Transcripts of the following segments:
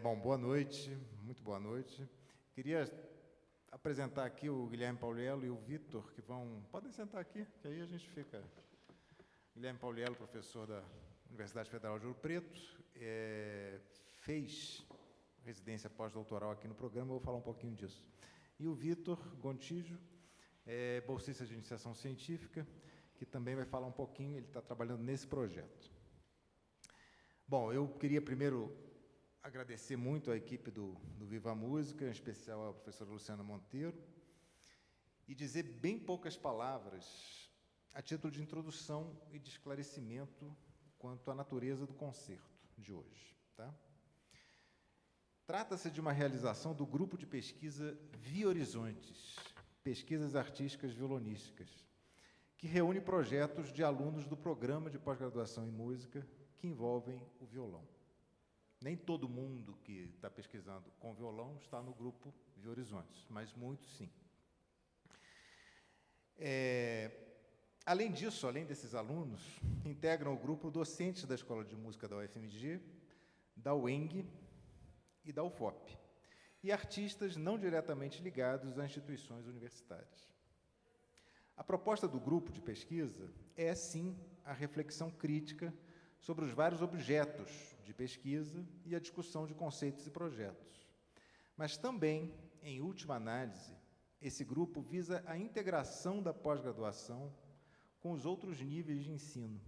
Bom, boa noite, muito boa noite. Queria apresentar aqui o Guilherme Pauliello e o Vitor, que podem sentar aqui, que aí a gente fica. Guilherme Pauliello, professor da Universidade Federal de Ouro Preto, fez residência pós-doutoral aqui no programa, eu vou falar um pouquinho disso. E o Vitor Gontijo, bolsista de iniciação científica, que também vai falar um pouquinho, ele está trabalhando nesse projeto. Bom, eu queria primeiro agradecer muito a equipe do Viva a Música, em especial a professora Luciana Monteiro, e dizer bem poucas palavras a título de introdução e de esclarecimento quanto à natureza do concerto de hoje. Tá? Trata-se de uma realização do grupo de pesquisa Viorizontes, Pesquisas Artísticas Violonísticas, que reúne projetos de alunos do programa de pós-graduação em música que envolvem o violão. Nem todo mundo que está pesquisando com violão está no grupo Viorizontes, mas muitos sim. Além disso, além desses alunos, integram o grupo docentes da Escola de Música da UFMG, da UENG e da UFOP, e artistas não diretamente ligados a instituições universitárias. A proposta do grupo de pesquisa é, sim, a reflexão crítica sobre os vários objetos de pesquisa e a discussão de conceitos e projetos. Mas também, em última análise, esse grupo visa a integração da pós-graduação com os outros níveis de ensino,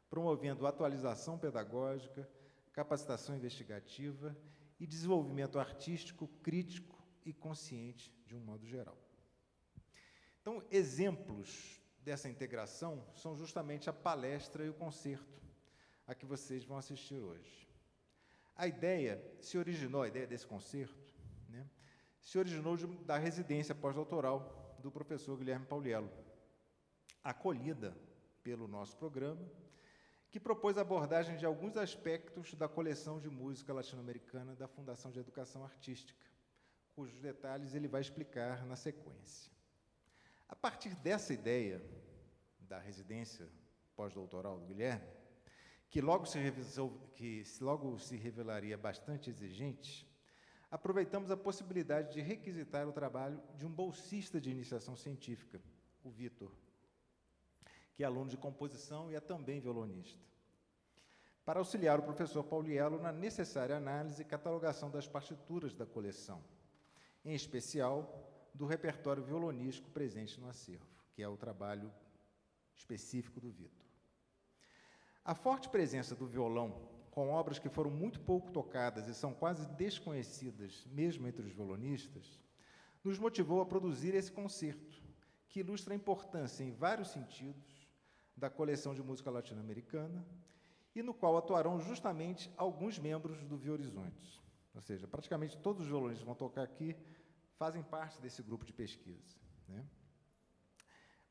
promovendo atualização pedagógica, capacitação investigativa e desenvolvimento artístico, crítico e consciente de um modo geral. Então, exemplos dessa integração são justamente a palestra e o concerto a que vocês vão assistir hoje. A ideia desse concerto, né, se originou da residência pós-doutoral do professor Guilherme Pauliello, acolhida pelo nosso programa, que propôs a abordagem de alguns aspectos da coleção de música latino-americana da Fundação de Educação Artística, cujos detalhes ele vai explicar na sequência. A partir dessa ideia da residência pós-doutoral do Guilherme, que logo se revelaria bastante exigente, aproveitamos a possibilidade de requisitar o trabalho de um bolsista de iniciação científica, o Vitor, que é aluno de composição e é também violonista, para auxiliar o professor Pauliello na necessária análise e catalogação das partituras da coleção, em especial do repertório violonístico presente no acervo, que é o trabalho específico do Vitor. A forte presença do violão, com obras que foram muito pouco tocadas e são quase desconhecidas, mesmo entre os violonistas, nos motivou a produzir esse concerto, que ilustra a importância, em vários sentidos, da coleção de música latino-americana e no qual atuarão justamente alguns membros do Viorizontes. Ou seja, praticamente todos os violonistas que vão tocar aqui fazem parte desse grupo de pesquisa, né?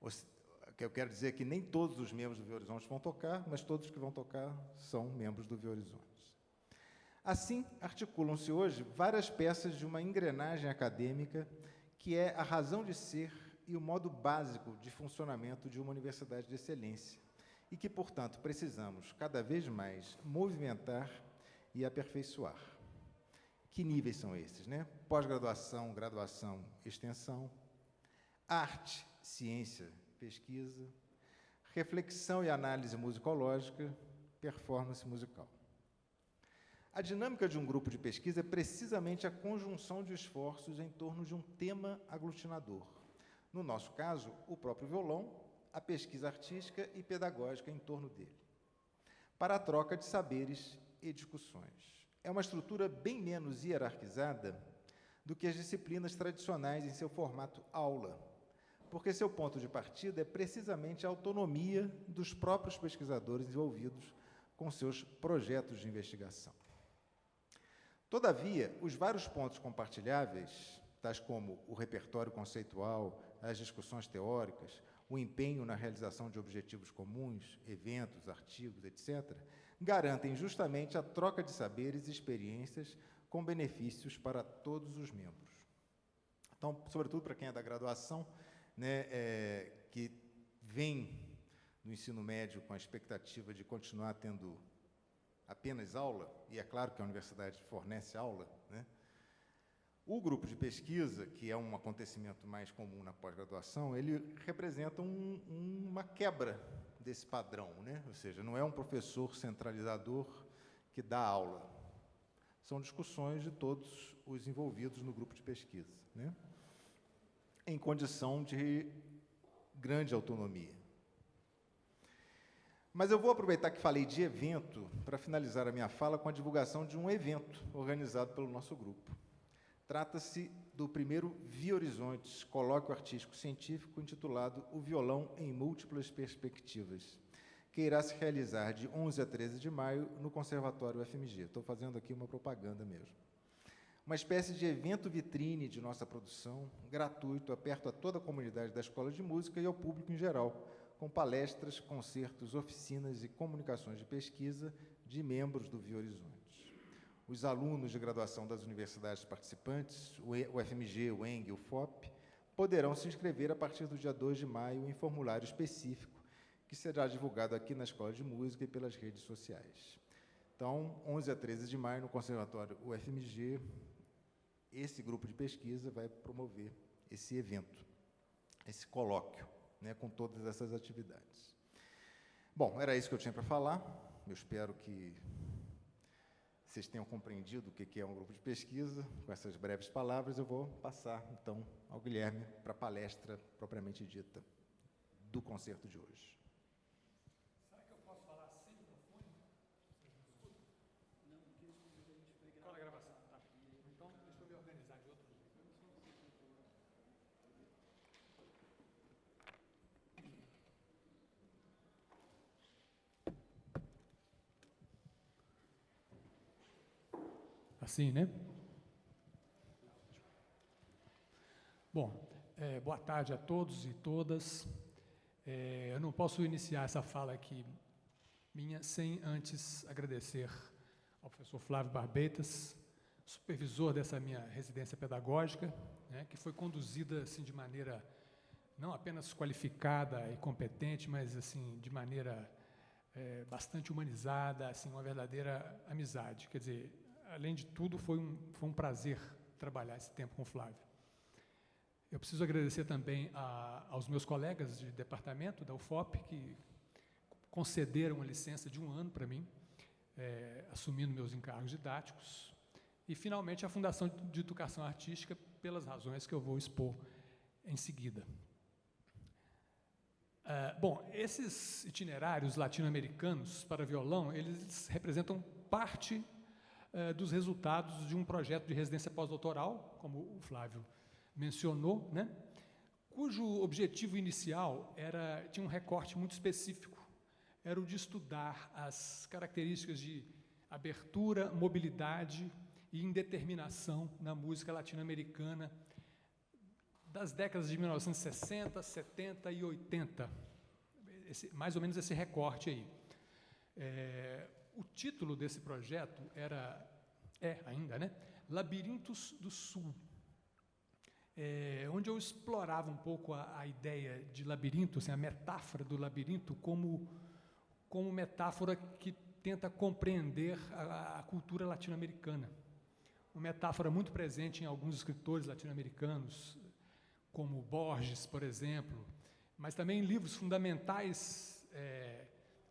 O que eu quero dizer é que nem todos os membros do Viorizontes vão tocar, mas todos que vão tocar são membros do Viorizontes. Assim, articulam-se hoje várias peças de uma engrenagem acadêmica que é a razão de ser e o modo básico de funcionamento de uma universidade de excelência e que, portanto, precisamos cada vez mais movimentar e aperfeiçoar. Que níveis são esses, né? Pós-graduação, graduação, extensão, arte, ciência, pesquisa, reflexão e análise musicológica, performance musical. A dinâmica de um grupo de pesquisa é precisamente a conjunção de esforços em torno de um tema aglutinador. No nosso caso, o próprio violão, a pesquisa artística e pedagógica em torno dele, para a troca de saberes e discussões. É uma estrutura bem menos hierarquizada do que as disciplinas tradicionais em seu formato aula, porque seu ponto de partida é precisamente a autonomia dos próprios pesquisadores envolvidos com seus projetos de investigação. Todavia, os vários pontos compartilháveis, tais como o repertório conceitual, as discussões teóricas, o empenho na realização de objetivos comuns, eventos, artigos, etc., garantem justamente a troca de saberes e experiências com benefícios para todos os membros. Então, sobretudo para quem é da graduação, né, que vem no ensino médio com a expectativa de continuar tendo apenas aula, e é claro que a universidade fornece aula, né? O grupo de pesquisa, que é um acontecimento mais comum na pós-graduação, ele representa uma quebra desse padrão, né? Ou seja, não é um professor centralizador que dá aula. São discussões de todos os envolvidos no grupo de pesquisa, né? Em condição de grande autonomia. Mas eu vou aproveitar que falei de evento para finalizar a minha fala com a divulgação de um evento organizado pelo nosso grupo. Trata-se do primeiro Via Horizontes, colóquio artístico-científico intitulado O Violão em Múltiplas Perspectivas, que irá se realizar de 11 a 13 de maio no Conservatório UFMG. Estou fazendo aqui uma propaganda mesmo. Uma espécie de evento vitrine de nossa produção, gratuito, aberto a toda a comunidade da Escola de Música e ao público em geral, com palestras, concertos, oficinas e comunicações de pesquisa de membros do Via Horizontes. Os alunos de graduação das universidades participantes, o UFMG, o ENG e o FOP, poderão se inscrever a partir do dia 2 de maio em formulário específico, que será divulgado aqui na Escola de Música e pelas redes sociais. Então, 11 a 13 de maio, no Conservatório UFMG, esse grupo de pesquisa vai promover esse evento, esse colóquio, né, com todas essas atividades. Bom, era isso que eu tinha para falar. Eu espero que vocês tenham compreendido o que é um grupo de pesquisa. Com essas breves palavras, eu vou passar, então, ao Guilherme para a palestra propriamente dita do concerto de hoje. Será que eu posso falar sem microfone? Vocês me escutam? Não, porque a gente foi gravar. Qual a gravação? Tá. Então, deixa eu me organizar de outro jeito. Assim, né? Bom, boa tarde a todos e todas. Eu não posso iniciar essa fala aqui minha sem antes agradecer ao professor Flávio Barbeitas, supervisor dessa minha residência pedagógica, né, que foi conduzida assim de maneira não apenas qualificada e competente, mas assim de maneira bastante humanizada, assim uma verdadeira amizade. Quer dizer, além de tudo, foi um prazer trabalhar esse tempo com o Flávio. Eu preciso agradecer também aos meus colegas de departamento da UFOP, que concederam a licença de 1 ano para mim, assumindo meus encargos didáticos, e, finalmente, a Fundação de Educação Artística, pelas razões que eu vou expor em seguida. Bom, esses itinerários latino-americanos para violão, eles representam parte dos resultados de um projeto de residência pós-doutoral, como o Flávio mencionou, né, cujo objetivo inicial tinha um recorte muito específico, era o de estudar as características de abertura, mobilidade e indeterminação na música latino-americana das décadas de 1960, 70 e 80, mais ou menos esse recorte aí. O título desse projeto é ainda, né, Labirintos do Sul, onde eu explorava um pouco a ideia de labirinto, assim, a metáfora do labirinto como metáfora que tenta compreender a cultura latino-americana. Uma metáfora muito presente em alguns escritores latino-americanos, como Borges, por exemplo, mas também em livros fundamentais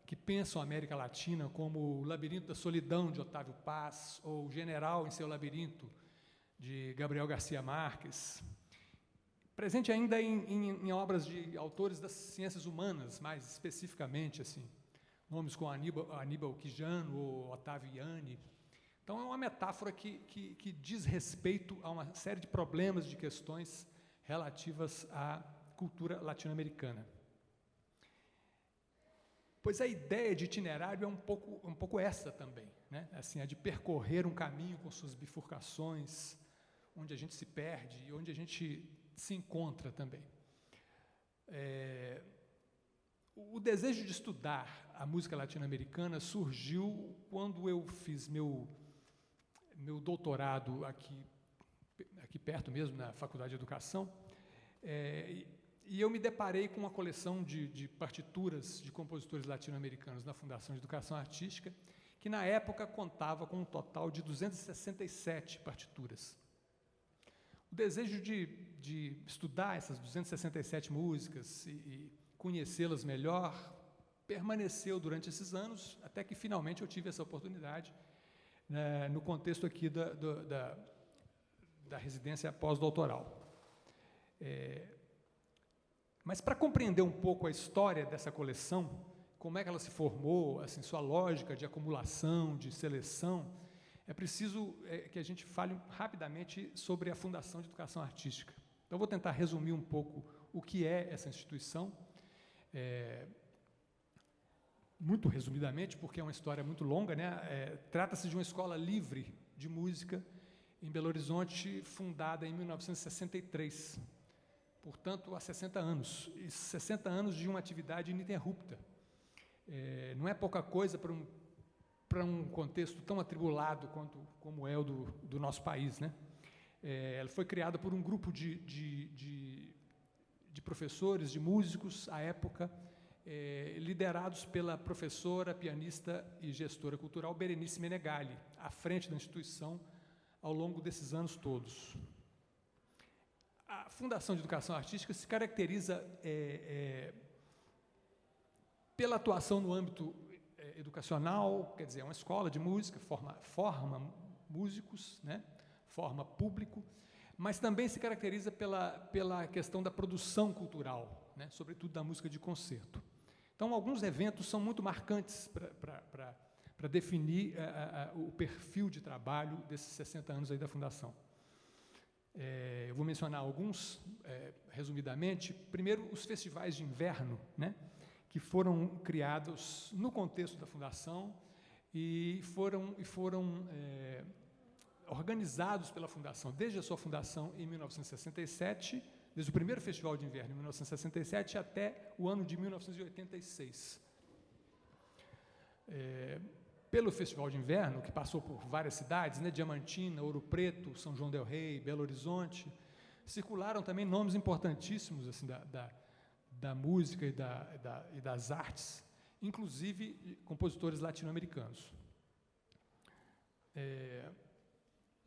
que pensam a América Latina, como O Labirinto da Solidão, de Otávio Paz, ou O General em Seu Labirinto, de Gabriel Garcia Marques. Presente ainda em obras de autores das ciências humanas, mais especificamente, assim, nomes como Aníbal Quijano ou Otávio Ianni. Então, é uma metáfora que diz respeito a uma série de problemas, de questões relativas à cultura latino-americana. Pois a ideia de itinerário é um pouco essa também, né? Assim, a de percorrer um caminho com suas bifurcações, onde a gente se perde e onde a gente se encontra também. O desejo de estudar a música latino-americana surgiu quando eu fiz meu doutorado aqui perto mesmo, na Faculdade de Educação, e eu me deparei com uma coleção de partituras de compositores latino-americanos na Fundação de Educação Artística, que na época contava com um total de 267 partituras. O desejo de estudar essas 267 músicas e conhecê-las melhor permaneceu durante esses anos, até que finalmente eu tive essa oportunidade, né, no contexto aqui da residência pós-doutoral. Mas para compreender um pouco a história dessa coleção, como é que ela se formou, assim, sua lógica de acumulação, de seleção, é preciso que a gente fale rapidamente sobre a Fundação de Educação Artística. Então, eu vou tentar resumir um pouco o que é essa instituição, muito resumidamente, porque é uma história muito longa, né? Trata-se de uma escola livre de música em Belo Horizonte, fundada em 1963, portanto, há 60 anos, e 60 anos de uma atividade ininterrupta. Não é pouca coisa para um contexto tão atribulado como é o do nosso país, né? Ela foi criada por um grupo de professores, de músicos, à época, liderados pela professora, pianista e gestora cultural Berenice Menegali, à frente da instituição ao longo desses anos todos. A Fundação de Educação Artística se caracteriza pela atuação no âmbito educacional, quer dizer, é uma escola de música, forma músicos, né? Forma público, mas também se caracteriza pela questão da produção cultural, né? Sobretudo da música de concerto. Então, alguns eventos são muito marcantes para definir o perfil de trabalho desses 60 anos aí da Fundação. Eu vou mencionar alguns, resumidamente. Primeiro, os festivais de inverno, né, que foram criados no contexto da Fundação e foram organizados pela Fundação, desde a sua fundação em 1967, desde o primeiro Festival de Inverno, em 1967, até o ano de 1986. Pelo Festival de Inverno, que passou por várias cidades, né, Diamantina, Ouro Preto, São João del Rei, Belo Horizonte, circularam também nomes importantíssimos assim, da música e das artes, inclusive compositores latino-americanos.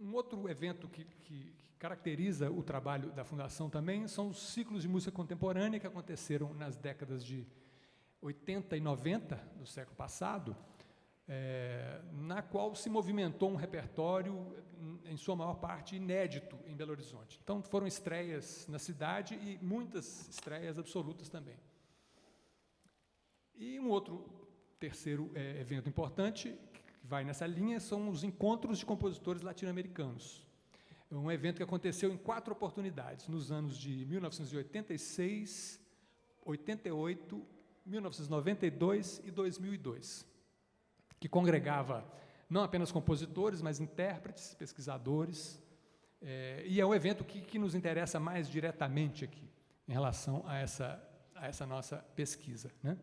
Um outro evento que caracteriza o trabalho da Fundação também são os ciclos de música contemporânea que aconteceram nas décadas de 80 e 90 do século passado, na qual se movimentou um repertório, em sua maior parte, inédito em Belo Horizonte. Então, foram estreias na cidade e muitas estreias absolutas também. E um outro terceiro evento importante, que vai nessa linha, são os encontros de compositores latino-americanos. É um evento que aconteceu em 4 oportunidades, nos anos de 1986, 88, 1992 e 2002, que congregava não apenas compositores, mas intérpretes, pesquisadores, e é um evento que nos interessa mais diretamente aqui, em relação a essa nossa pesquisa, né?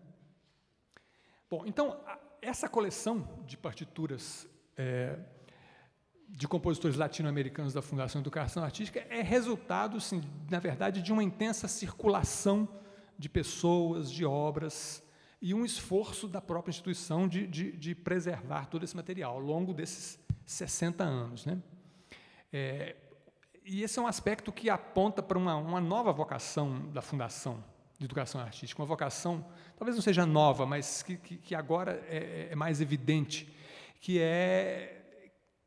Bom, então, essa coleção de partituras de compositores latino-americanos da Fundação de Educação Artística é resultado, sim, na verdade, de uma intensa circulação de pessoas, de obras, e um esforço da própria instituição de preservar todo esse material ao longo desses 60 anos, né? E esse é um aspecto que aponta para uma nova vocação da Fundação de Educação Artística, uma vocação, talvez não seja nova, mas que agora é mais evidente, que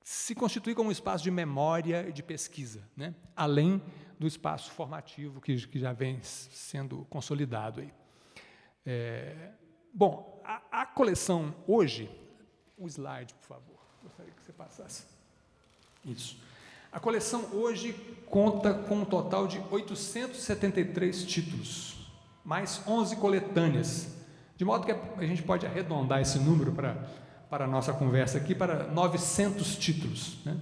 se constituir como um espaço de memória e de pesquisa, né? Além do espaço formativo que já vem sendo consolidado aí. Bom, a coleção hoje, o slide, por favor, gostaria que você passasse. Isso. A coleção hoje conta com um total de 873 títulos, mais 11 coletâneas, de modo que a gente pode arredondar esse número para a nossa conversa aqui, para 900 títulos, né?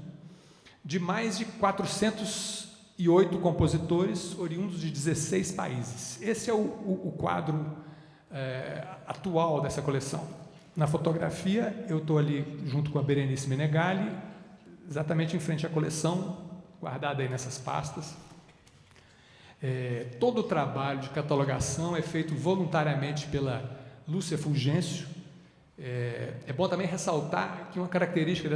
De mais de 408 compositores oriundos de 16 países. Esse é o quadro atual dessa coleção. Na fotografia, eu estou ali junto com a Berenice Menegali, exatamente em frente à coleção, guardada aí nessas pastas. Todo o trabalho de catalogação é feito voluntariamente pela Lúcia Fulgêncio, É bom também ressaltar que uma característica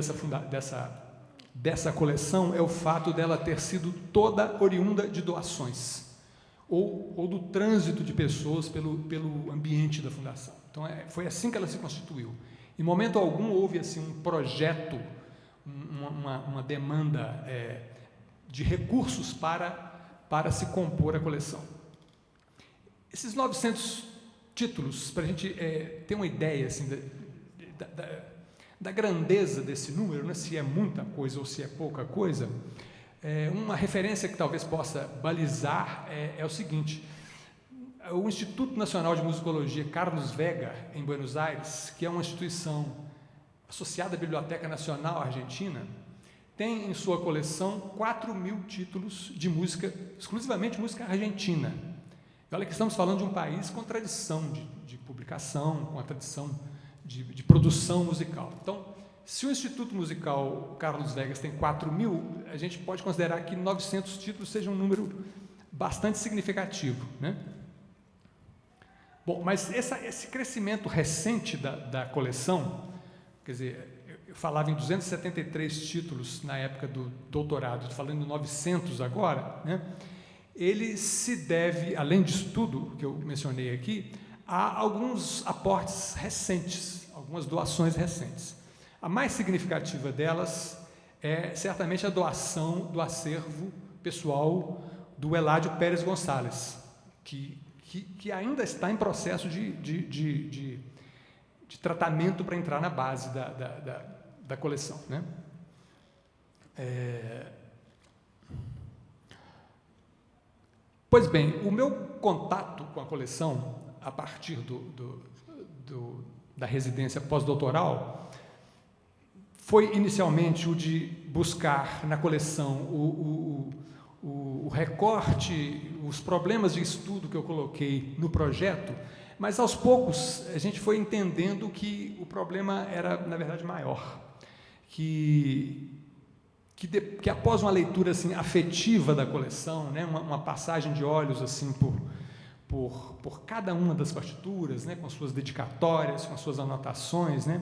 dessa coleção é o fato dela ter sido toda oriunda de doações, ou do trânsito de pessoas pelo ambiente da Fundação. Então, foi assim que ela se constituiu. Em momento algum houve assim, um projeto, uma demanda de recursos para se compor a coleção. Esses 900 títulos, para a gente ter uma ideia assim, da grandeza desse número, né, se é muita coisa ou se é pouca coisa, uma referência que talvez possa balizar é o seguinte: o Instituto Nacional de Musicologia Carlos Vega, em Buenos Aires, que é uma instituição associada à Biblioteca Nacional Argentina, tem em sua coleção 4.000 títulos de música, exclusivamente música argentina. E olha que estamos falando de um país com tradição de publicação, com a tradição de produção musical. Então, se o Instituto Musical Carlos Vegas tem 4.000, a gente pode considerar que 900 títulos seja um número bastante significativo, né? Bom, mas esse crescimento recente da coleção, quer dizer, eu falava em 273 títulos na época do doutorado, estou falando em 900 agora, né? Ele se deve, além disso tudo que eu mencionei aqui, a alguns aportes recentes, algumas doações recentes. A mais significativa delas é certamente a doação do acervo pessoal do Eládio Pérez Gonçalves, que ainda está em processo de tratamento para entrar na base da coleção, né? Pois bem, o meu contato com a coleção, a partir da residência pós-doutoral, foi inicialmente o de buscar na coleção o recorte, os problemas de estudo que eu coloquei no projeto, mas aos poucos a gente foi entendendo que o problema era, na verdade, maior, que após uma leitura assim, afetiva da coleção, né, uma passagem de olhos assim, por cada uma das partituras, né, com suas dedicatórias, com suas anotações, né,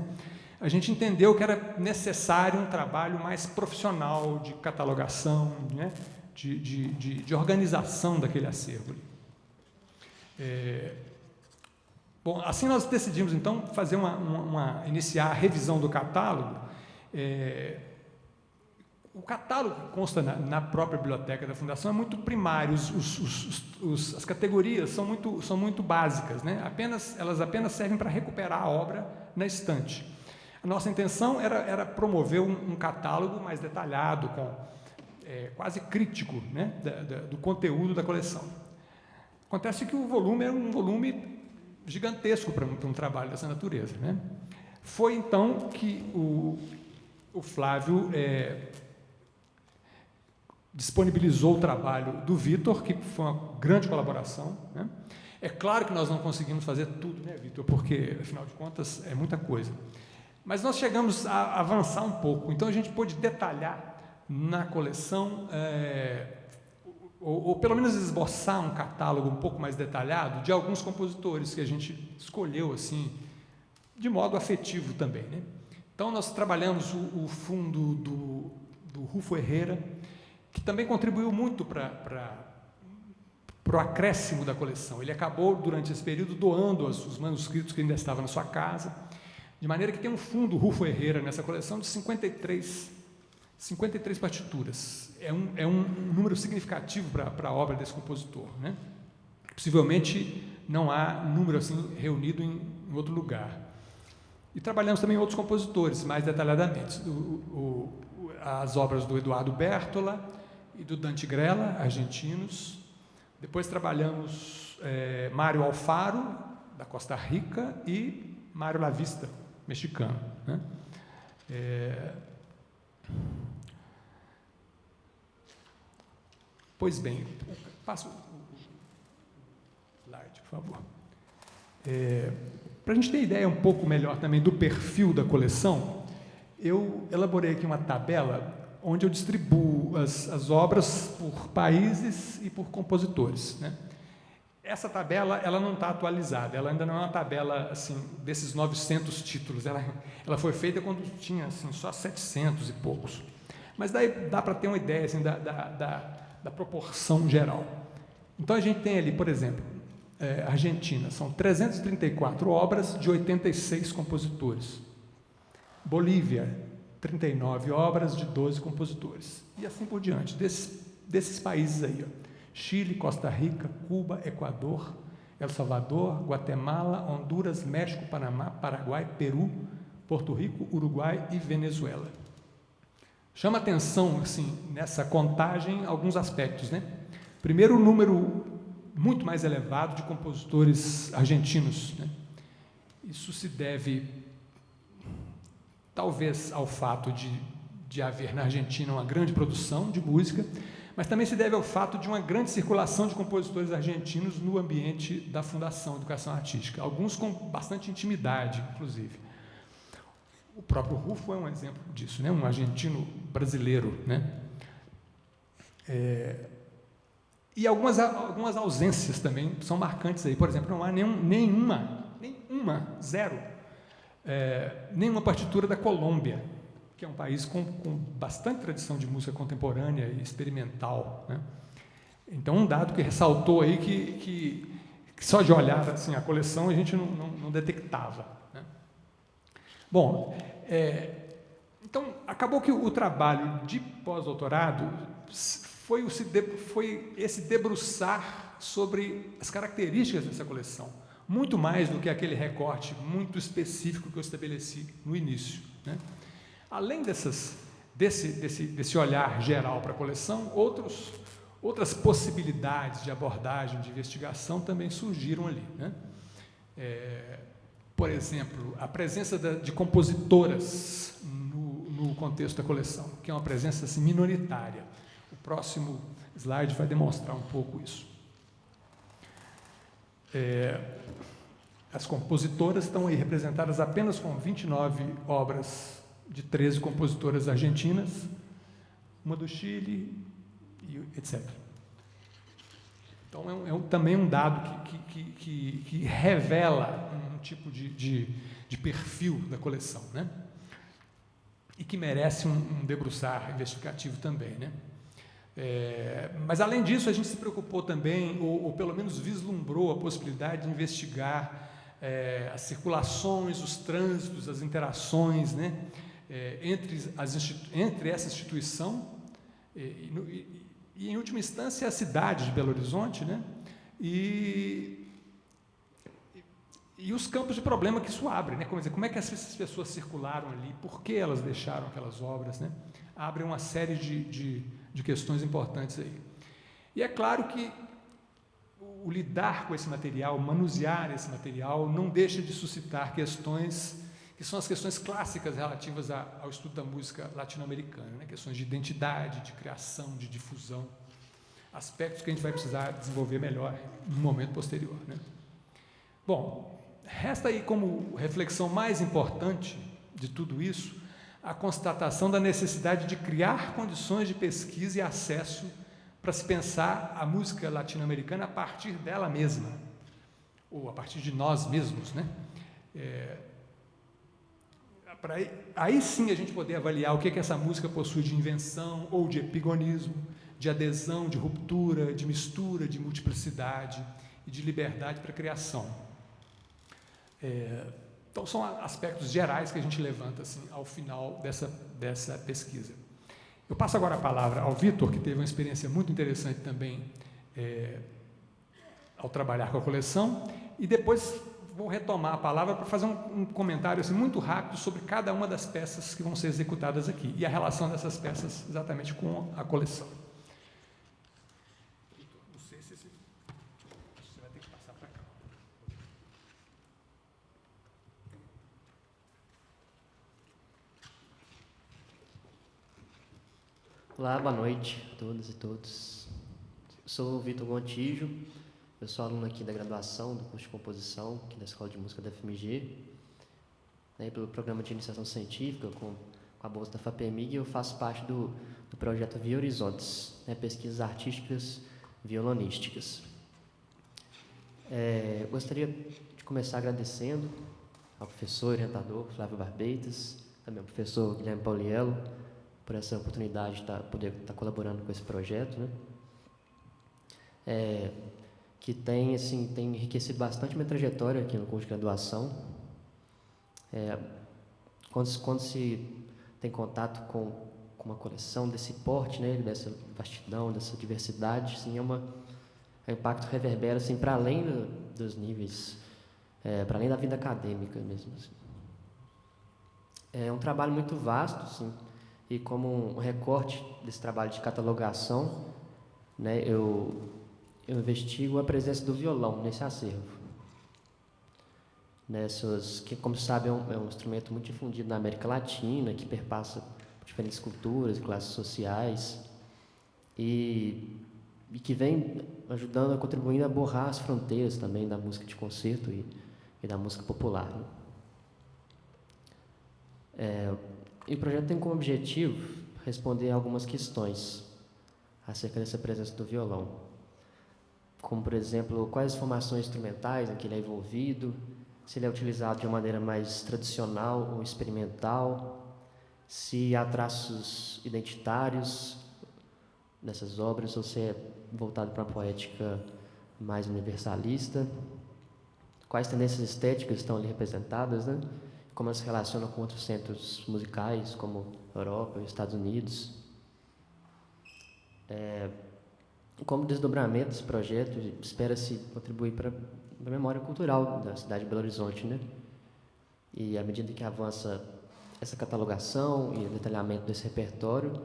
a gente entendeu que era necessário um trabalho mais profissional de catalogação, né, de organização daquele acervo. Bom, assim nós decidimos, então, fazer iniciar a revisão do catálogo. O catálogo que consta na própria biblioteca da Fundação é muito primário, as categorias são muito básicas, né? Elas apenas servem para recuperar a obra na estante. A nossa intenção era promover um catálogo mais detalhado, quase crítico, né, do conteúdo da coleção. Acontece que o volume é um volume gigantesco para um trabalho dessa natureza, né? Foi então que o Flávio disponibilizou o trabalho do Vitor, que foi uma grande colaboração, né? É claro que nós não conseguimos fazer tudo, né, Vitor, porque, afinal de contas, é muita coisa. Mas nós chegamos a avançar um pouco, então a gente pôde detalhar na coleção, ou pelo menos esboçar um catálogo um pouco mais detalhado de alguns compositores que a gente escolheu assim, de modo afetivo também, né? Então nós trabalhamos o fundo do Rufo Herrera, que também contribuiu muito para o acréscimo da coleção. Ele acabou, durante esse período, doando os manuscritos que ainda estavam na sua casa, de maneira que tem um fundo Rufo Herrera nessa coleção de 53 partituras. É um número significativo para a obra desse compositor, né? Possivelmente não há número assim reunido em outro lugar. E trabalhamos também outros compositores, mais detalhadamente. As obras do Eduardo Bertola e do Dante Grella, argentinos. Depois trabalhamos Mário Alfaro, da Costa Rica, e Mário Lavista, mexicano, né? Pois bem, passa o slide, por favor. Para a gente ter ideia um pouco melhor também do perfil da coleção, eu elaborei aqui uma tabela onde eu distribuo as obras por países e por compositores, né? essa tabela ela não está atualizada, ela ainda não é uma tabela assim, desses 900 títulos, ela foi feita quando tinha assim, só 700 e poucos. Mas daí dá para ter uma ideia assim, da proporção geral. Então a gente tem ali, por exemplo, Argentina, são 334 obras de 86 compositores. Bolívia, 39 obras de 12 compositores. E assim por diante, desses países aí. Ó. Chile, Costa Rica, Cuba, Equador, El Salvador, Guatemala, Honduras, México, Panamá, Paraguai, Peru, Porto Rico, Uruguai e Venezuela. Chama atenção, assim, nessa contagem, alguns aspectos, né? Primeiro, o número muito mais elevado de compositores argentinos, né? Isso se deve, talvez, ao fato de haver na Argentina uma grande produção de música, mas também se deve ao fato de uma grande circulação de compositores argentinos no ambiente da Fundação Educação Artística, alguns com bastante intimidade, inclusive. O próprio Rufo é um exemplo disso, né? Um argentino brasileiro, né? E algumas ausências também são marcantes aí. Por exemplo, não há zero, nenhuma partitura da Colômbia, que é um país com bastante tradição de música contemporânea e experimental, né? Então, um dado que ressaltou aí que só de olhar assim, a coleção a gente não detectava, né? Bom, então, acabou que o trabalho de pós-doutorado foi esse debruçar sobre as características dessa coleção, muito mais do que aquele recorte muito específico que eu estabeleci no início, né? Além desse olhar geral para a coleção, outras possibilidades de abordagem, de investigação também surgiram ali, né? Por exemplo, a presença de compositoras no contexto da coleção, que é uma presença assim, minoritária. O próximo slide vai demonstrar um pouco isso. As compositoras estão aí representadas apenas com 29 obras de 13 compositoras argentinas, uma do Chile, e etc. Então, também um dado que revela um tipo de perfil da coleção, né? E que merece um debruçar investigativo também, né? Mas, além disso, a gente se preocupou também, ou pelo menos vislumbrou a possibilidade de investigar as circulações, os trânsitos, as interações, né? Entre essa instituição e, em última instância, a cidade de Belo Horizonte, né? E os campos de problema que isso abre, né? Como é que essas pessoas circularam ali, por que elas deixaram aquelas obras, né? Abre uma série de questões importantes aí. E é claro que o lidar com esse material, manusear esse material, não deixa de suscitar questões que são as questões clássicas relativas ao estudo da música latino-americana, né? Questões de identidade, de criação, de difusão, aspectos que a gente vai precisar desenvolver melhor no momento posterior, né? Bom, resta aí como reflexão mais importante de tudo isso a constatação da necessidade de criar condições de pesquisa e acesso para se pensar a música latino-americana a partir dela mesma, ou a partir de nós mesmos, né? Para aí sim a gente poder avaliar o que essa música possui de invenção ou de epigonismo, de adesão, de ruptura, de mistura, de multiplicidade e de liberdade para a criação. Então, são aspectos gerais que a gente levanta assim, ao final dessa pesquisa. Eu passo agora a palavra ao Vitor, que teve uma experiência muito interessante também ao trabalhar com a coleção, e depois vou retomar a palavra para fazer um comentário assim, muito rápido sobre cada uma das peças que vão ser executadas aqui e a relação dessas peças exatamente com a coleção. Não sei se você vai ter que passar para cá. Olá, boa noite a todas e todos. Eu sou o Vitor Gontijo. Eu sou aluno aqui da graduação do curso de composição, aqui da Escola de Música da FMG, né, pelo programa de iniciação científica, com a bolsa da FAPEMIG, eu faço parte do projeto Via Horizontes, né, pesquisas artísticas violonísticas. Gostaria de começar agradecendo ao professor e orientador Flávio Barbeitas, também ao professor Guilherme Pauliello, por essa oportunidade de poder estar colaborando com esse projeto, né? Que tem enriquecido bastante minha trajetória aqui no curso de graduação. Quando se tem contato com uma coleção desse porte, né, dessa vastidão, dessa diversidade, assim, o impacto reverbera assim, para além dos níveis, para além da vida acadêmica mesmo. Assim. É um trabalho muito vasto, assim, e como um recorte desse trabalho de catalogação, né, eu investigo a presença do violão nesse acervo. Que, como se sabe, é um instrumento muito difundido na América Latina, que perpassa por diferentes culturas e classes sociais, e que vem ajudando, contribuindo a borrar as fronteiras também da música de concerto e da música popular. Né? E o projeto tem como objetivo responder a algumas questões acerca dessa presença do violão, como, por exemplo, quais as formações instrumentais em que ele é envolvido, se ele é utilizado de uma maneira mais tradicional ou experimental, se há traços identitários nessas obras ou se é voltado para uma poética mais universalista, quais tendências estéticas estão ali representadas, né? Como elas se relacionam com outros centros musicais, como Europa e Estados Unidos. Como desdobramento desse projeto, espera-se contribuir para a memória cultural da cidade de Belo Horizonte, né? E à medida que avança essa catalogação e o detalhamento desse repertório,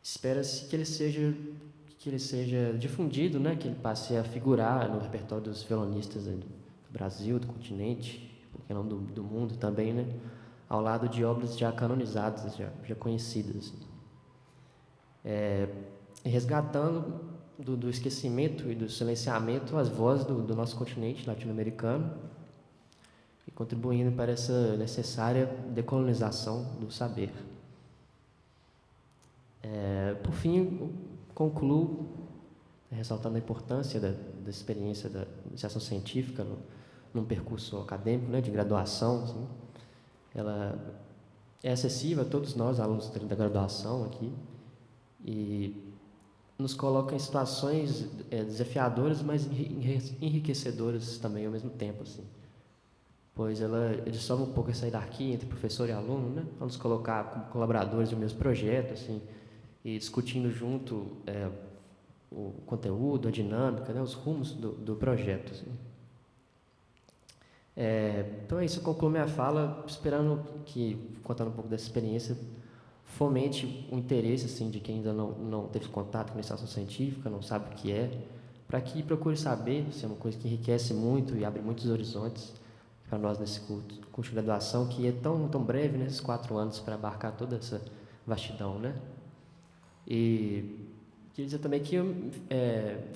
espera-se que ele seja difundido, né? Que ele passe a figurar no repertório dos violonistas do Brasil, do continente, porque não do mundo também, né? Ao lado de obras já canonizadas, já conhecidas. Resgatando do esquecimento e do silenciamento as vozes do nosso continente latino-americano e contribuindo para essa necessária decolonização do saber. Por fim, concluo ressaltando a importância da experiência da iniciação científica num percurso acadêmico, né, de graduação. Assim. Ela é acessível a todos nós, alunos da graduação aqui, e nos coloca em situações desafiadoras, mas enriquecedoras também ao mesmo tempo, assim. Pois ela dissolve um pouco essa hierarquia entre professor e aluno, né? Para nos colocar como colaboradores do mesmo projeto, assim, e discutindo junto o conteúdo, a dinâmica, né? Os rumos do projeto. Assim. Então é isso, eu concluo minha fala esperando que, contando um pouco dessa experiência, fomente o interesse assim, de quem ainda não teve contato com a iniciação científica, não sabe o que é, para que procure saber, se é uma coisa que enriquece muito e abre muitos horizontes para nós nesse curso de graduação, que é tão breve, nesses 4 anos, para abarcar toda essa vastidão. Né? E queria dizer também que eu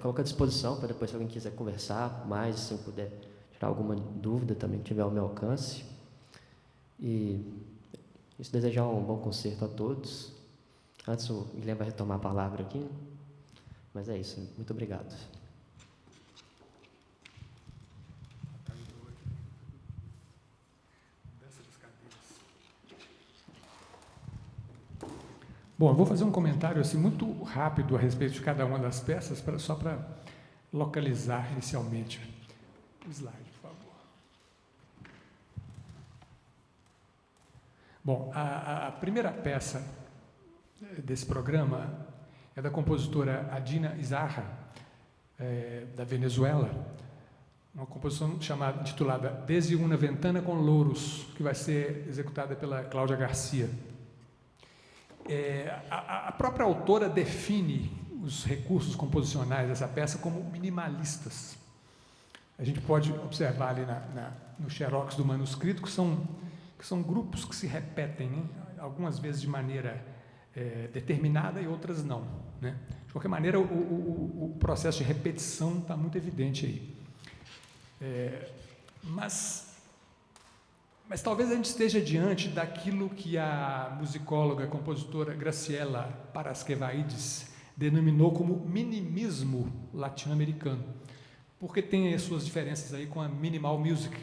coloco à disposição para depois, se alguém quiser conversar mais, se puder tirar alguma dúvida também que tiver ao meu alcance. E isso, desejar um bom concerto a todos. Antes o Guilherme vai retomar a palavra aqui, mas é isso. Muito obrigado. Bom, eu vou fazer um comentário assim, muito rápido a respeito de cada uma das peças, só para localizar inicialmente. O slide, por favor. Bom, a primeira peça desse programa é da compositora Adina Izarra, da Venezuela, uma composição intitulada Desde una ventana con louros, que vai ser executada pela Cláudia Garcia. A própria autora define os recursos composicionais dessa peça como minimalistas. A gente pode observar ali no xerox do manuscrito que são grupos que se repetem, né? Algumas vezes de maneira determinada e outras não. Né? De qualquer maneira, o processo de repetição está muito evidente aí. Mas talvez a gente esteja diante daquilo que a musicóloga, compositora Graciela Parasquevaides denominou como minimismo latino-americano. porque tem as suas diferenças aí com a minimal music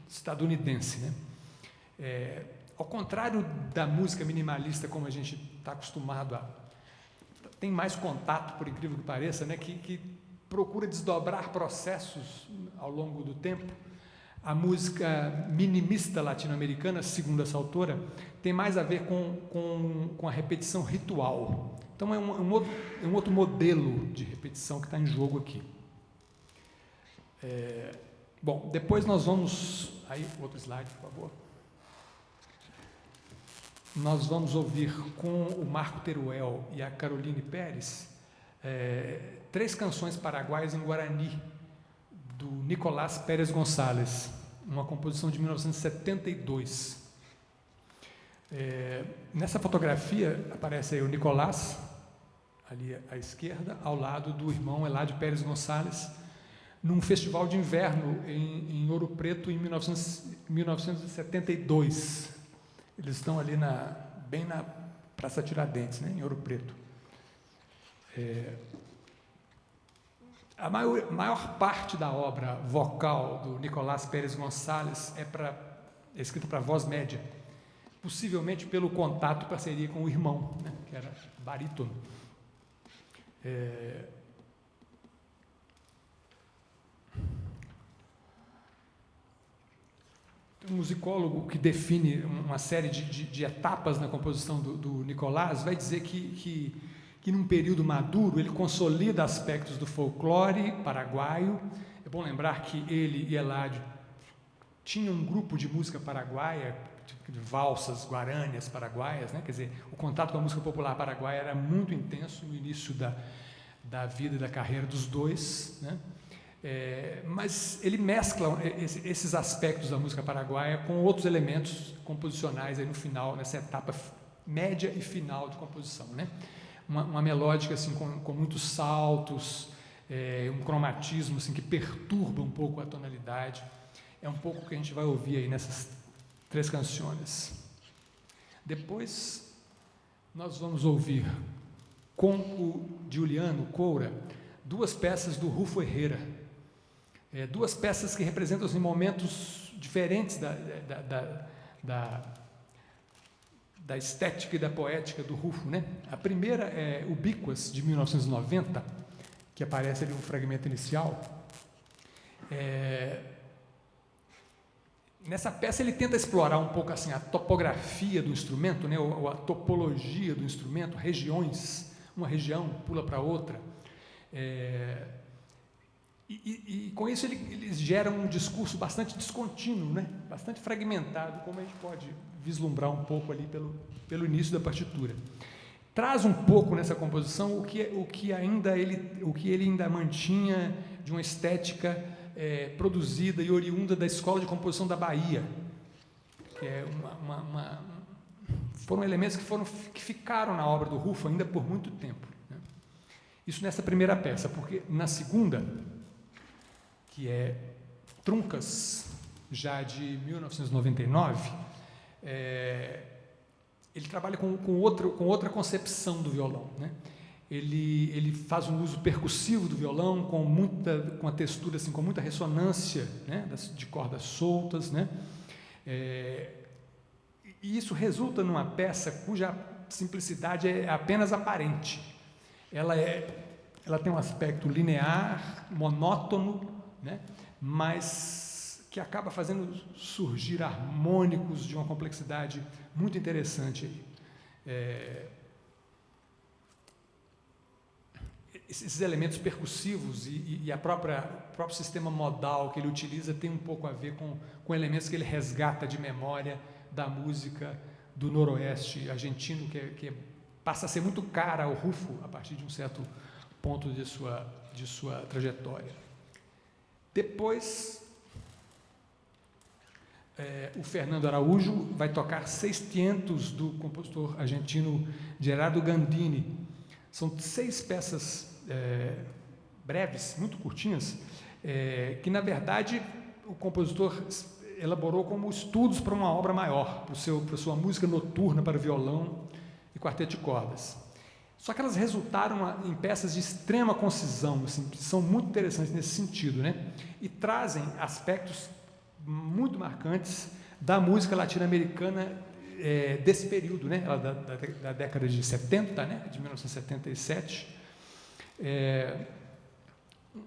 estadunidense, né? Ao contrário da música minimalista, como a gente está acostumado a... Tem mais contato, por incrível que pareça, né? Que procura desdobrar processos ao longo do tempo. A música minimista latino-americana, segundo essa autora, tem mais a ver com a repetição ritual. Então, é um outro modelo de repetição que está em jogo aqui. Bom, depois nós vamos... Aí, outro slide, por favor. Nós vamos ouvir com o Marco Teruel e a Caroline Pérez 3 canções paraguaias em Guarani, do Nicolás Pérez Gonçalves, uma composição de 1972. Nessa fotografia aparece aí o Nicolás, ali à esquerda, ao lado do irmão Eládio Pérez Gonçalves, num festival de inverno em Ouro Preto em 1972. Eles estão ali bem na Praça Tiradentes, né, em Ouro Preto. A maior parte da obra vocal do Nicolás Pérez Gonçalves é escrita para voz média, possivelmente pelo contato e parceria com o irmão, né, que era barítono. Um musicólogo que define uma série de etapas na composição do Nicolás vai dizer que num período maduro ele consolida aspectos do folclore paraguaio. É bom lembrar que ele e Eládio tinham um grupo de música paraguaia, de valsas, guarânias paraguaias, né? Quer dizer, o contato com a música popular paraguaia era muito intenso no início da vida e da carreira dos dois, né? Mas ele mescla esses aspectos da música paraguaia com outros elementos composicionais aí no final, nessa etapa média e final de composição, né? Uma melódica assim, com muitos saltos, um cromatismo assim, que perturba um pouco a tonalidade. É um pouco o que a gente vai ouvir aí nessas 3 canções. Depois nós vamos ouvir com o Juliano Coura 2 peças do Rufo Herrera. 2 peças que representam assim, momentos diferentes da estética e da poética do Rufo, né? A primeira é Ubíquas, de 1990, que aparece ali no fragmento inicial. Nessa peça ele tenta explorar um pouco assim, a topografia do instrumento, né? Ou a topologia do instrumento, regiões, uma região pula para outra. E com isso eles geram um discurso bastante descontínuo, né? Bastante fragmentado, como a gente pode vislumbrar um pouco ali pelo início da partitura. Traz um pouco nessa composição o que ele ainda mantinha de uma estética produzida e oriunda da Escola de Composição da Bahia, que é foram elementos que ficaram na obra do Rufo ainda por muito tempo, né? Isso nessa primeira peça, porque na segunda, que é Truncas, já de 1999, ele trabalha com outra concepção do violão, né? Ele faz um uso percussivo do violão com a textura assim, com muita ressonância, né? De cordas soltas, né? E isso resulta numa peça cuja simplicidade é apenas aparente. Ela tem um aspecto linear, monótono, né? Mas que acaba fazendo surgir harmônicos de uma complexidade muito interessante. Esses elementos percussivos e o próprio sistema modal que ele utiliza tem um pouco a ver com elementos que ele resgata de memória da música do noroeste argentino, que passa a ser muito cara ao Rufo a partir de um certo ponto de sua trajetória. Depois, o Fernando Araújo vai tocar Sextientos, do compositor argentino Gerardo Gandini. São 6 peças breves, muito curtinhas, que, na verdade, o compositor elaborou como estudos para uma obra maior, para sua música noturna para violão e quarteto de cordas. Só que elas resultaram em peças de extrema concisão, assim, são muito interessantes nesse sentido, né? E trazem aspectos muito marcantes da música latino-americana desse período, né? Da década de 70, né? De 1977.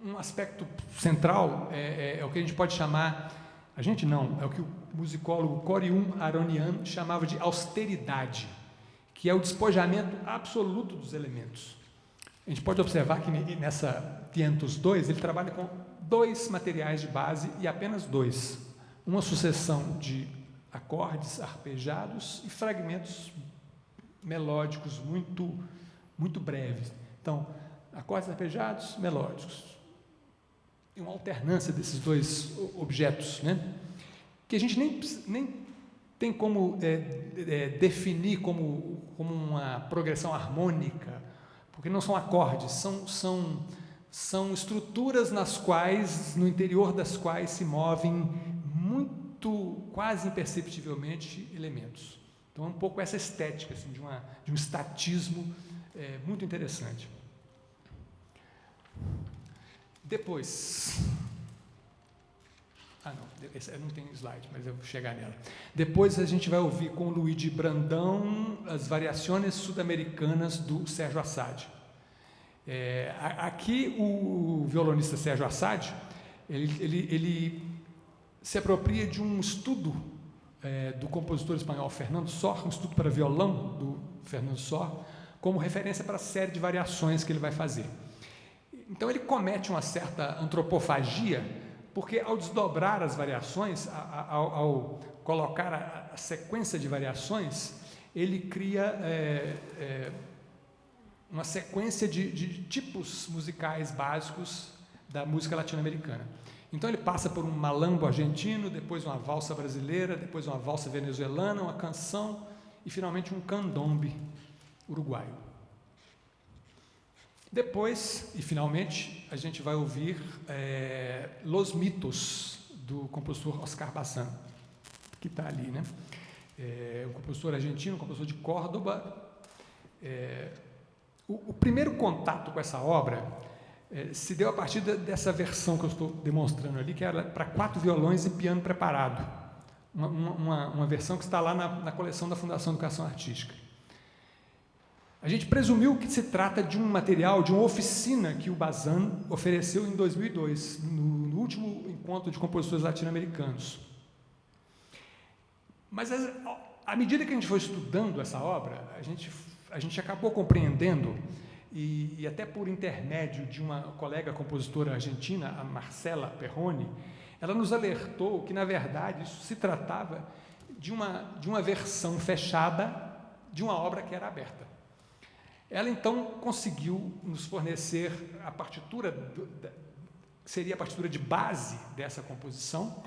Um aspecto central é o que a gente pode chamar, a gente não, é o que o musicólogo Corium Aronian chamava de austeridade, que é o despojamento absoluto dos elementos. A gente pode observar que nessa 502 ele trabalha com 2 materiais de base e apenas 2. Uma sucessão de acordes arpejados e fragmentos melódicos muito, muito breves. Então, acordes arpejados, melódicos. E uma alternância desses 2 objetos, né? Que a gente nem tem como definir como uma progressão harmônica, porque não são acordes, são estruturas nas quais, no interior das quais se movem quase imperceptivelmente, elementos. Então, é um pouco essa estética, assim, de um estatismo muito interessante. Depois... não tem slide, mas eu vou chegar nela. Depois a gente vai ouvir com o Luigi Brandão as variações sud-americanas do Sérgio Assad. Aqui o violonista Sérgio Assad, ele se apropria de um estudo do compositor espanhol Fernando Sor, um estudo para violão do Fernando Sor, como referência para a série de variações que ele vai fazer. Então ele comete uma certa antropofagia, porque ao desdobrar as variações, ao colocar a sequência de variações, ele cria uma sequência de tipos musicais básicos da música latino-americana. Então ele passa por um malambo argentino, depois uma valsa brasileira, depois uma valsa venezuelana, uma canção e finalmente um candombe uruguaio. Depois, e finalmente, a gente vai ouvir Los Mitos, do compositor Oscar Bazán, que está ali, né? Um compositor argentino, um compositor de Córdoba. O primeiro contato com essa obra se deu a partir dessa versão que eu estou demonstrando ali, que era para 4 violões e piano preparado. Uma versão que está lá na coleção da Fundação Educação Artística. A gente presumiu que se trata de um material, de uma oficina que o Bazán ofereceu em 2002, no último encontro de compositores latino-americanos. Mas, à medida que a gente foi estudando essa obra, a gente acabou compreendendo, e até por intermédio de uma colega compositora argentina, a Marcela Perrone, ela nos alertou que, na verdade, isso se tratava de uma versão fechada de uma obra que era aberta. Ela, então, conseguiu nos fornecer a partitura, que seria a partitura de base dessa composição,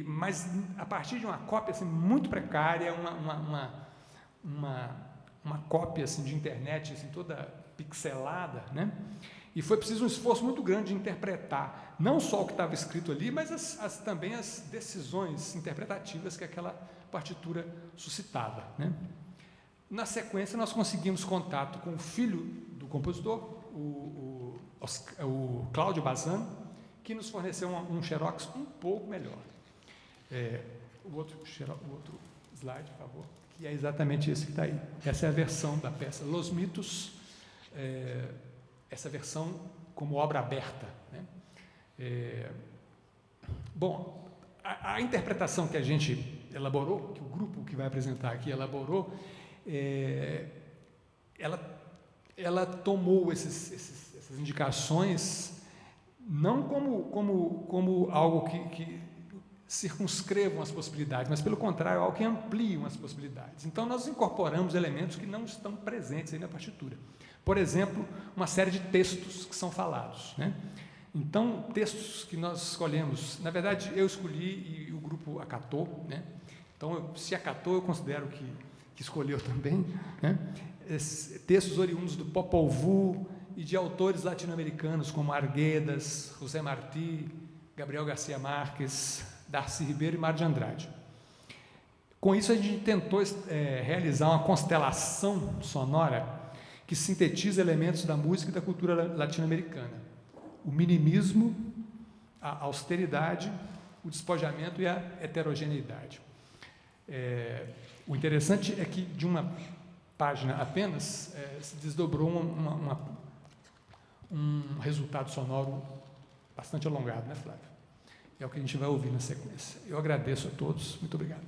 mas a partir de uma cópia assim, muito precária, uma cópia assim, de internet assim, toda pixelada, né? E foi preciso um esforço muito grande de interpretar, não só o que estava escrito ali, mas também as decisões interpretativas que aquela partitura suscitava, né? Na sequência, nós conseguimos contato com o filho do compositor, o Cláudio Bazán, que nos forneceu um xerox um pouco melhor. O outro slide, por favor, que é exatamente esse que está aí. Essa é a versão da peça Los Mitos, essa versão como obra aberta, né? Bom, a interpretação que a gente elaborou, que o grupo que vai apresentar aqui elaborou, ela tomou essas indicações não como algo que circunscrevam as possibilidades, mas pelo contrário, algo que ampliam as possibilidades. Então, nós incorporamos elementos que não estão presentes aí na partitura. Por exemplo, uma série de textos que são falados, né? Então, textos que nós escolhemos, na verdade, eu escolhi e o grupo acatou, né? Então, se acatou, eu considero que escolheu também, né? Textos oriundos do Popol Vuh e de autores latino-americanos como Arguedas, José Martí, Gabriel Garcia Marques, Darcy Ribeiro e Mário de Andrade. Com isso, a gente tentou realizar uma constelação sonora que sintetiza elementos da música e da cultura latino-americana. O minimismo, a austeridade, o despojamento e a heterogeneidade. O interessante é que, de uma página apenas, se desdobrou um resultado sonoro bastante alongado, né, Flávio? É o que a gente vai ouvir na sequência. Eu agradeço a todos. Muito obrigado.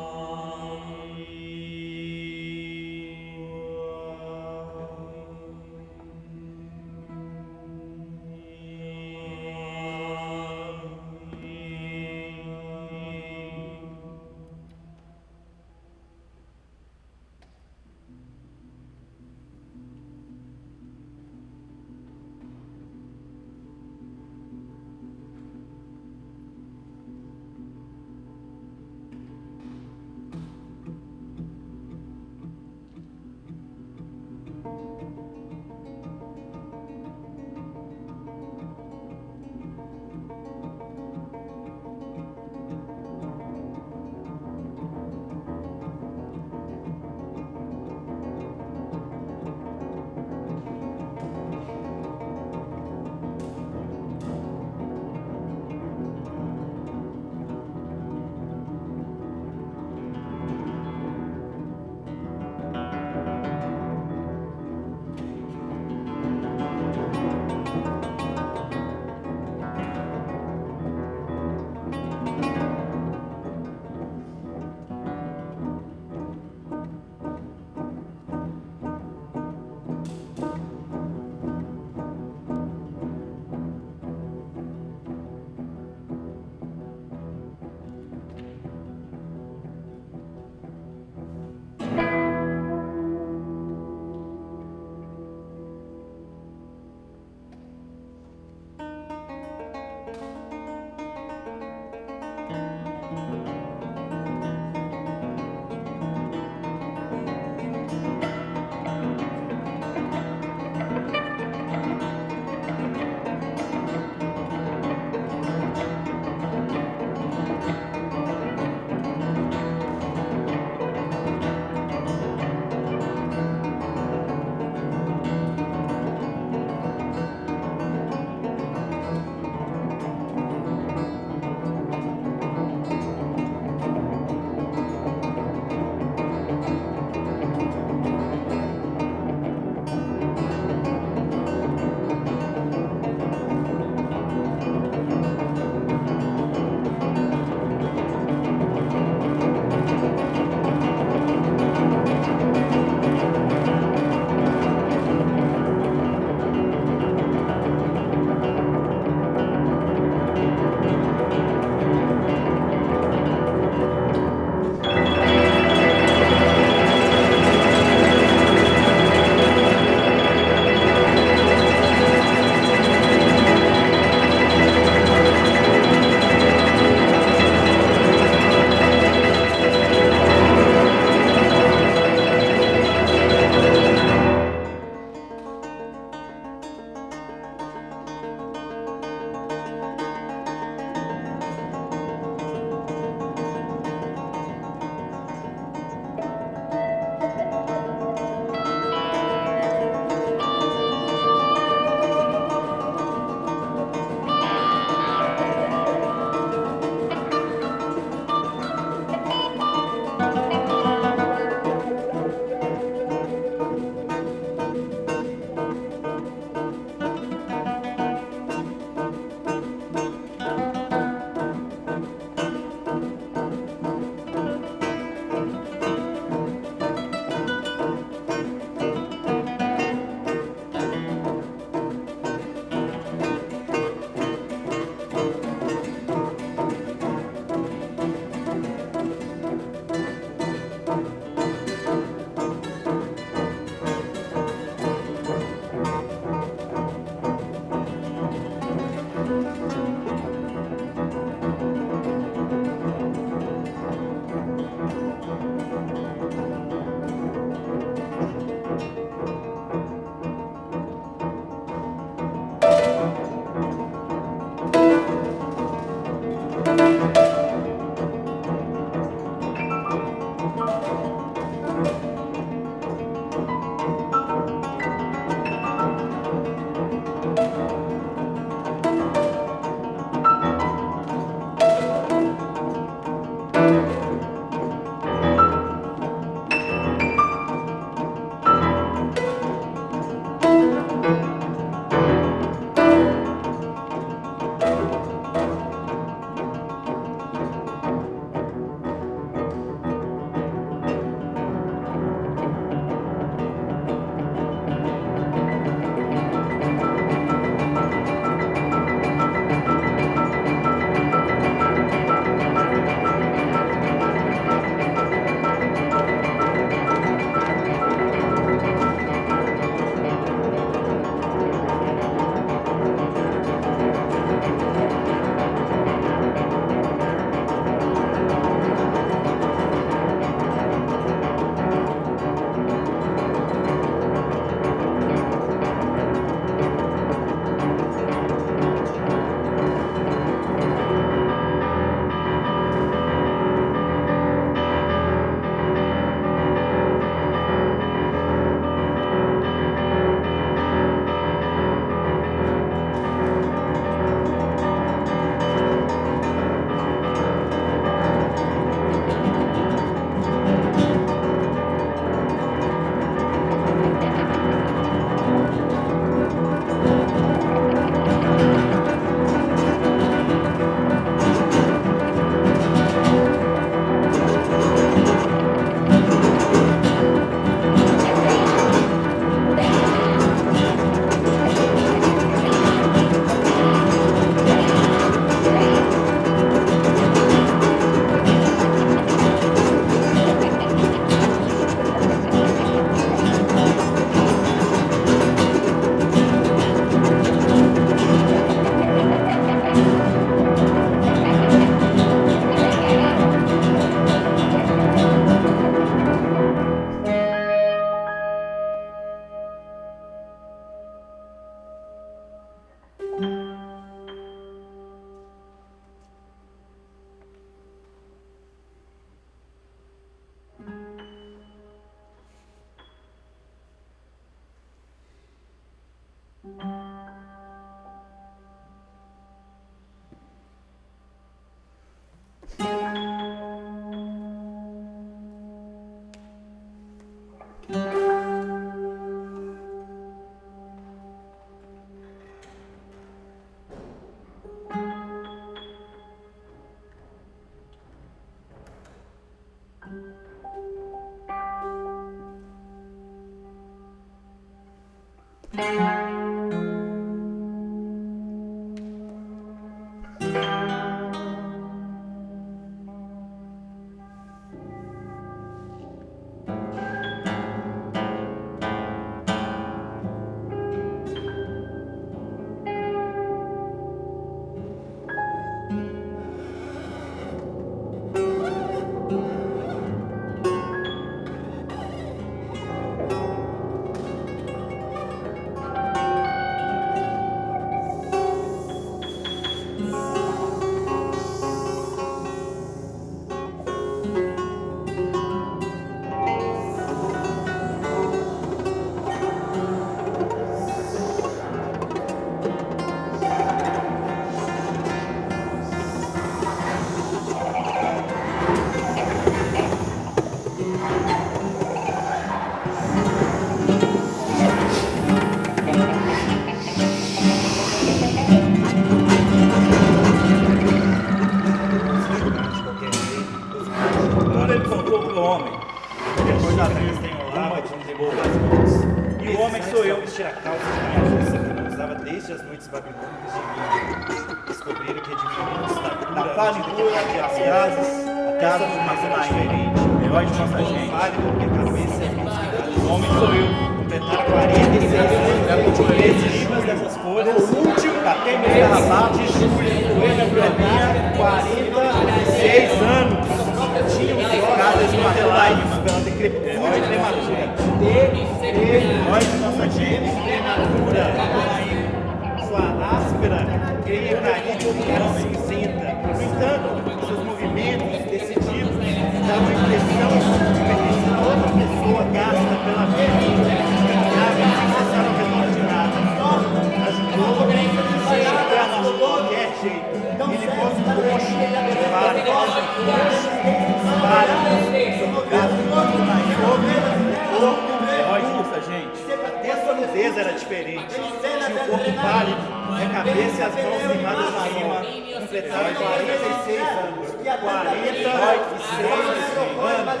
Era diferente. Tinha o corpo pálido, a cabeça e as mãos limadas na cima. Completaram 46 anos. 46 anos.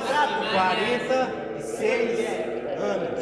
46 anos.